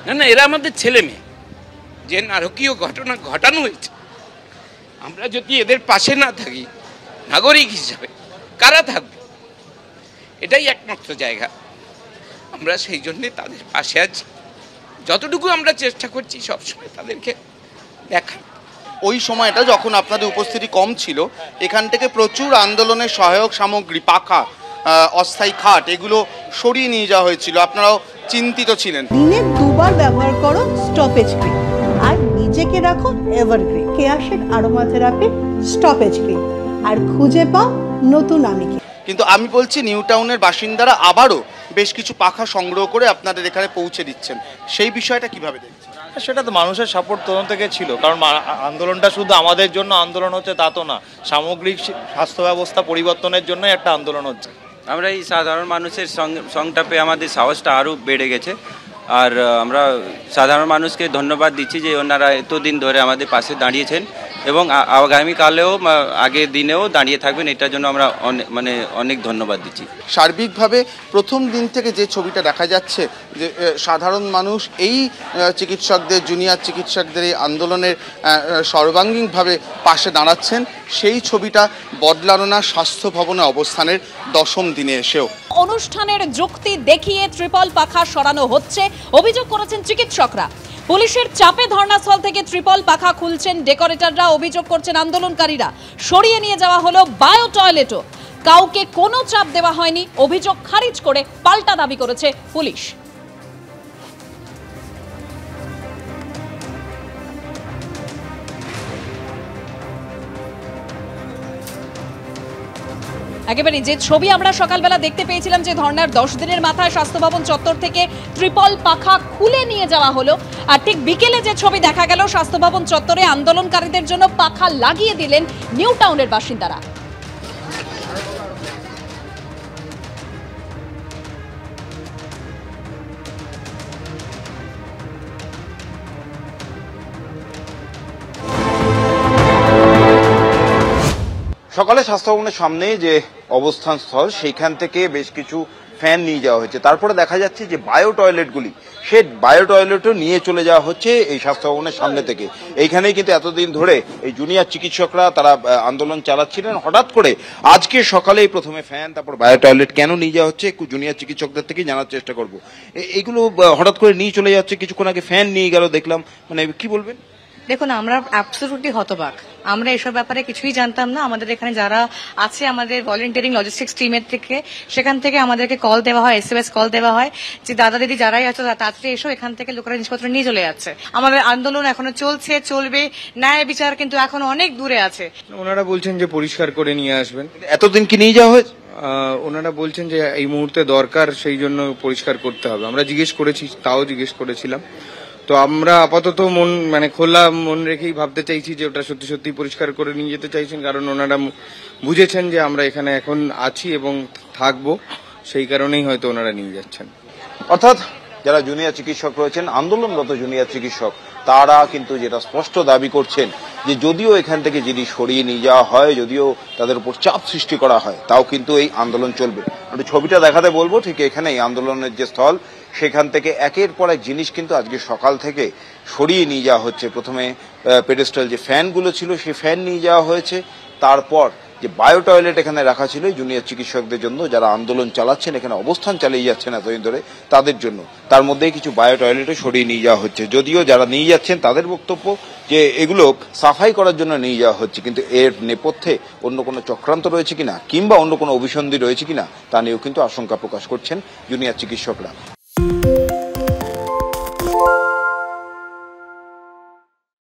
না না, এরা আমাদের ছেলে মেয়ে। যে নারকীয় ঘটনা ঘটানো হয়েছে, আমরা যদি এদের পাশে না থাকি নাগরিক হিসাবে, কারা থাকবে? এটাই একমাত্র জায়গা। আমরা সেই জন্যে তাদের পাশে আছি, যতটুকু আমরা চেষ্টা করছি সবসময় তাদেরকে দেখা। ওই সময়টা যখন আপনাদের উপস্থিতি কম ছিল, এখান থেকে প্রচুর আন্দোলনের সহায়ক সামগ্রী, পাখা, অস্থায়ী খাট, এগুলো সরিয়ে নিয়ে যাওয়া হয়েছিল। আপনারাও চিন্তিত ছিলেন। দিনে দুবার ব্যবহার করো স্টপেজ ক্রিম আর নিজেকে রাখো evergreen. Keya Seth aromatherapy stoppage cream, আর খুঁজে পাও নতুন আমিকে। কিন্তু আমি বলছি, নিউ টাউনের বাসিন্দারা আবারও বেশ কিছু পাখা সংগ্রহ করে আপনাদের এখানে পৌঁছে দিচ্ছেন, সেই বিষয়টা কিভাবে দেখছেন? সেটা তো মানুষের সাপোর্ট তখন থেকে ছিল, কারণ আন্দোলনটা শুধু আমাদের জন্য আন্দোলন হচ্ছে তা তো না, সামগ্রিক স্বাস্থ্য ব্যবস্থা পরিবর্তনের জন্যই একটা আন্দোলন হচ্ছে। আমরা এই সাধারণ মানুষের সঙ্গটা পেয়ে আমাদের সাহসটা আরও বেড়ে গেছে। আর আমরা সাধারণ মানুষকে ধন্যবাদ দিচ্ছি যে ওনারা এতদিন ধরে আমাদের পাশে দাঁড়িয়েছেন এবং আগামীকালেও আগের দিনেও দাঁড়িয়ে থাকবেন, এটার জন্য আমরা অনেক ধন্যবাদ দিচ্ছি। সার্বিকভাবে প্রথম দিন থেকে যে ছবিটা দেখা যাচ্ছে, যে সাধারণ মানুষ এই চিকিৎসকদের, জুনিয়র চিকিৎসকদের এই আন্দোলনের সর্বাঙ্গীনভাবে পাশে দাঁড়াচ্ছেন, সেই ছবিটা বদলানো না স্বাস্থ্য ভবনে অবস্থানের 10ম দিনে এসেও। অনুষ্ঠানের যুক্তি দেখিয়ে ট্রিপল পাখা সরানো হচ্ছে অভিযোগ করেছেন চিকিৎসকরা। পুলিশের চাপে ধর্ণাস্থল থেকে ট্রিপল পাখা খুলছেন ডেকোরেটররা, অভিযোগ করছেন আন্দোলনকারীরা। সরিয়ে নিয়ে যাওয়া হলো বায়ো টয়লেটও। কাউকে কোনো চাপ দেওয়া হয়নি, অভিযোগ খারিজ করে পাল্টা দাবি করেছে পুলিশ। একেবারে যে ছবি আমরা সকালবেলা দেখতে পেয়েছিলাম, যে ধর্নার 10 দিনের মাথায় স্বাস্থ্য ভবন চত্বর থেকে ট্রিপল পাখা খুলে নিয়ে যাওয়া হলো, আর ঠিক বিকেলে যে ছবি দেখা গেল, স্বাস্থ্য ভবন চত্বরে আন্দোলনকারীদের জন্য পাখা লাগিয়ে দিলেন নিউ টাউনের বাসিন্দারা। সকালে স্বাস্থ্য ভবনের সামনে যে অবস্থান স্থল, সেইখান থেকে বেশ কিছু ফ্যান নিয়ে যাওয়া হয়েছে। তারপরে দেখা যাচ্ছে যে বায়ো টয়লেটগুলি, সে বায়ো টয়লেটও নিয়ে চলে যাওয়া হচ্ছে এই স্বাস্থ্য ভবনের সামনে থেকে। এইখানেই কিন্তু এতদিন ধরে এই জুনিয়র চিকিৎসকরা তারা আন্দোলন চালাচ্ছিলেন। হঠাৎ করে আজকে সকালেই প্রথমে ফ্যান, তারপর বায়ো টয়লেট কেন নিয়ে যাওয়া হচ্ছে একটু জুনিয়র চিকিৎসকদের থেকেই জানার চেষ্টা করবো। এইগুলো হঠাৎ করে নিয়ে চলে যাচ্ছে, কিছুক্ষণ আগে ফ্যান নিয়ে গেল দেখলাম, কি বলবেন? দেখুন, আমরা অ্যাবসলিউটলি হতবাক। আমরা এসব ব্যাপারে কিছুই জানতাম না। আমাদের এখানে যারা আছে আমাদের ভলেন্টিয়ারিং লজিস্টিক্স টিমের থেকে, সেখান থেকে আমাদেরকে কল দেওয়া হয়, SMS কল দেওয়া হয় যে দাদা দিদি যারাই আছে তাড়াতাড়ি এসো, এখান থেকে লোকেরা জিনিসপত্র নিয়ে চলে যাচ্ছে। আমাদের আন্দোলন এখনো চলছে, চলবে। ন্যায় বিচার কিন্তু এখনো অনেক দূরে আছে। ওনারা বলছেন যে পরিষ্কার করে নিয়ে আসবেন। এতদিন কি নিয়ে যাওয়া হয়েছে? ওনারা বলছেন যে এই মুহূর্তে দরকার, সেই জন্য পরিষ্কার করতে হবে। আমরা জিজ্ঞেস করেছি, তাও জিজ্ঞেস করেছিলাম। তো আমরা আপাতত খোলা মন রেখেই ভাবতে চাইছি যে ওটা সত্যি সত্যি পরিষ্কার করে নিয়ে যেতে চাইছেন, কারণ ওনারা বুঝেছেন যে আমরা এখানে এখন আছি এবং থাকবো, সেই কারণেই হয়তো ওনারা নিয়ে যাচ্ছেন। অর্থাৎ যারা জুনিয়র চিকিৎসক রয়েছেন, আন্দোলনরত জুনিয়র চিকিৎসক, তারা কিন্তু যেটা স্পষ্ট দাবি করছেন যে যদিও এখান থেকে জিনিস সরিয়ে নিয়ে যাওয়া হয়, যদিও তাদের উপর চাপ সৃষ্টি করা হয়, তাও কিন্তু এই আন্দোলন চলবে। আমি ছবিটা দেখাতে বলবো, ঠিক এখানে এই আন্দোলনের যে স্থল, সেখান থেকে একের পর এক জিনিস কিন্তু আজকে সকাল থেকে সরিয়ে নিয়ে যাওয়া হচ্ছে। প্রথমে পেডেস্টাল যে ফ্যানগুলো ছিল, সেই ফ্যান নিয়ে যাওয়া হয়েছে। তারপর যে বায়ো টয়লেট এখানে রাখা ছিল জুনিয়র চিকিৎসকদের জন্য, যারা আন্দোলন চালাচ্ছেন, এখানে অবস্থান চালিয়ে যাচ্ছেন এতদিন ধরে, তাদের জন্য, তার মধ্যেই কিছু বায়ো টয়লেটও সরিয়ে নিয়ে যাওয়া হচ্ছে। যদিও যারা নিয়ে যাচ্ছেন তাদের বক্তব্য যে এগুলো সাফাই করার জন্য নিয়ে যাওয়া হচ্ছে, কিন্তু এর নেপথ্যে অন্য কোনো চক্রান্ত রয়েছে কিনা, কিংবা অন্য কোনো অভিসন্ধি রয়েছে কিনা, তা নিয়েও কিন্তু আশঙ্কা প্রকাশ করছেন জুনিয়র চিকিৎসকরা।